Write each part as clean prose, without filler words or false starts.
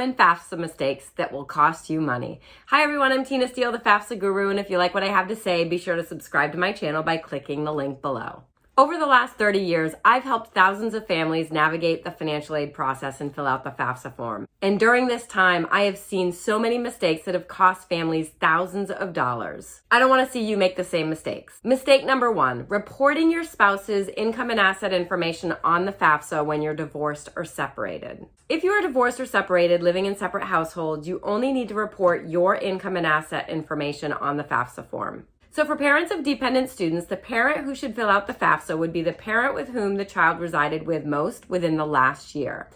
common FAFSA mistakes that will cost you money. Hi everyone, I'm Tina Steele, the FAFSA Guru, and if you like what I have to say, be sure to subscribe to my channel by clicking the link below. Over the last 30 years, I've helped thousands of families navigate the financial aid process and fill out the FAFSA form. And during this time, I have seen so many mistakes that have cost families thousands of dollars. I don't want to see you make the same mistakes. Mistake number 1, reporting your spouse's income and asset information on the FAFSA when you're divorced or separated. If you are divorced or separated, living in separate households, you only need to report your income and asset information on the FAFSA form. So for parents of dependent students, the parent who should fill out the FAFSA would be the parent with whom the child resided with most within the last year.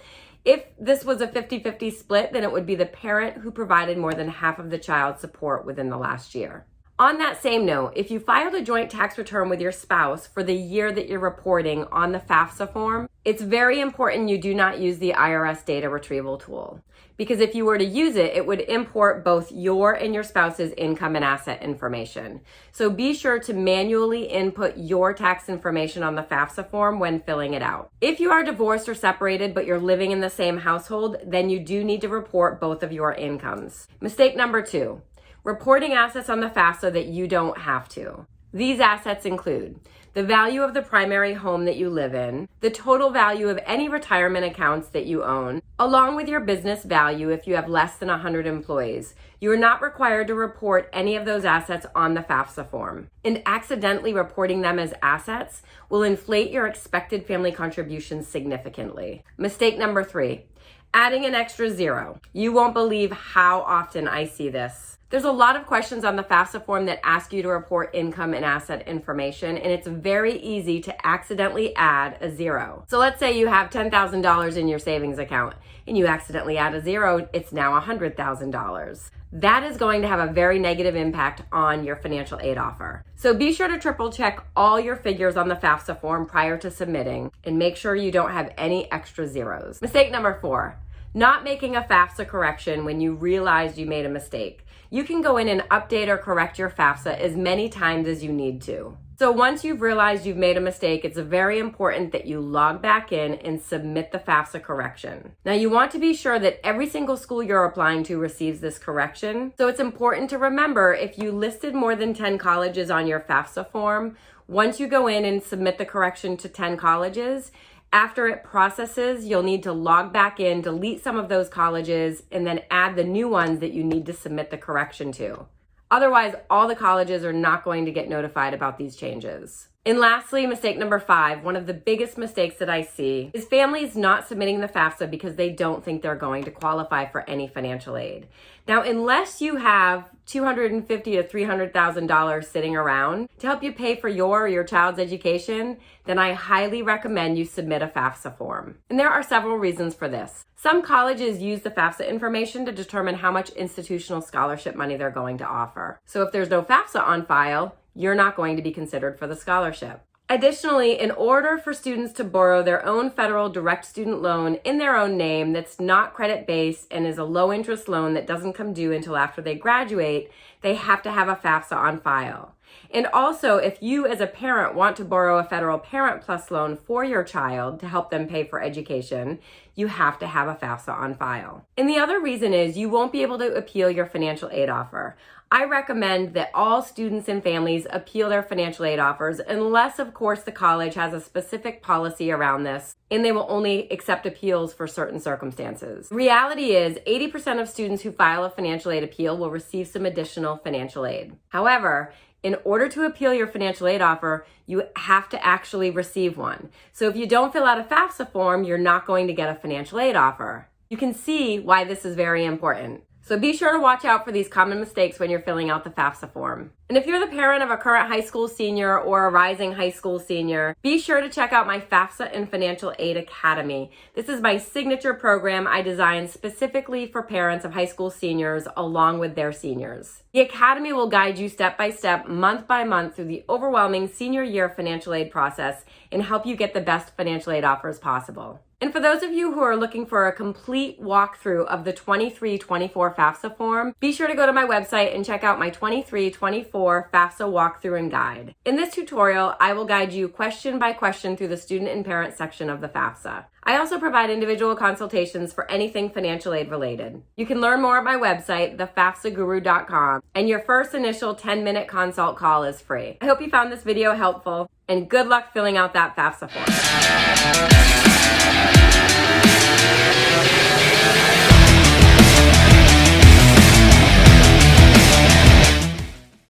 If this was a 50-50 split, then it would be the parent who provided more than half of the child's support within the last year. On that same note, if you filed a joint tax return with your spouse for the year that you're reporting on the FAFSA form, it's very important you do not use the IRS data retrieval tool. Because if you were to use it, it would import both your and your spouse's income and asset information. So be sure to manually input your tax information on the FAFSA form when filling it out. If you are divorced or separated, but you're living in the same household, then you do need to report both of your incomes. Mistake number 2. Reporting assets on the FAFSA that you don't have to. These assets include the value of the primary home that you live in, the total value of any retirement accounts that you own, along with your business value if you have less than 100 employees. You are not required to report any of those assets on the FAFSA form. And accidentally reporting them as assets will inflate your expected family contributions significantly. Mistake number 3. Adding an extra zero. You won't believe how often I see this. There's a lot of questions on the FAFSA form that ask you to report income and asset information, and it's very easy to accidentally add a zero. So let's say you have $10,000 in your savings account and you accidentally add a zero, it's now $100,000. That is going to have a very negative impact on your financial aid offer. So be sure to triple check all your figures on the FAFSA form prior to submitting and make sure you don't have any extra zeros. Mistake number 4. Not making a FAFSA correction when you realize you made a mistake. You can go in and update or correct your FAFSA as many times as you need to. So once you've realized you've made a mistake, it's very important that you log back in and submit the FAFSA correction. Now you want to be sure that every single school you're applying to receives this correction. So it's important to remember if you listed more than 10 colleges on your FAFSA form, once you go in and submit the correction to 10 colleges, after it processes, you'll need to log back in, delete some of those colleges, and then add the new ones that you need to submit the correction to. Otherwise, all the colleges are not going to get notified about these changes. And lastly, mistake number 5, one of the biggest mistakes that I see is families not submitting the FAFSA because they don't think they're going to qualify for any financial aid. Now, unless you have $250,000 to $300,000 sitting around to help you pay for your or your child's education, then I highly recommend you submit a FAFSA form. And there are several reasons for this. Some colleges use the FAFSA information to determine how much institutional scholarship money they're going to offer. So if there's no FAFSA on file, you're not going to be considered for the scholarship. Additionally, in order for students to borrow their own federal direct student loan in their own name that's not credit-based and is a low-interest loan that doesn't come due until after they graduate, they have to have a FAFSA on file. And also, if you as a parent want to borrow a federal Parent Plus loan for your child to help them pay for education, you have to have a FAFSA on file. And the other reason is you won't be able to appeal your financial aid offer. I recommend that all students and families appeal their financial aid offers unless, of course, the college has a specific policy around this and they will only accept appeals for certain circumstances. Reality is 80% of students who file a financial aid appeal will receive some additional financial aid. However, in order to appeal your financial aid offer, you have to actually receive one. So if you don't fill out a FAFSA form, you're not going to get a financial aid offer. You can see why this is very important. So be sure to watch out for these common mistakes when you're filling out the FAFSA form. And if you're the parent of a current high school senior or a rising high school senior, be sure to check out my FAFSA and Financial Aid Academy. This is my signature program I designed specifically for parents of high school seniors along with their seniors. The Academy will guide you step by step, month by month through the overwhelming senior year financial aid process and help you get the best financial aid offers possible. And for those of you who are looking for a complete walkthrough of the 23-24 FAFSA form, be sure to go to my website and check out my 23-24 FAFSA walkthrough and guide. In this tutorial, I will guide you question by question through the student and parent section of the FAFSA. I also provide individual consultations for anything financial aid related. You can learn more at my website, thefafsaguru.com, and your first initial 10-minute consult call is free. I hope you found this video helpful, and good luck filling out that FAFSA form.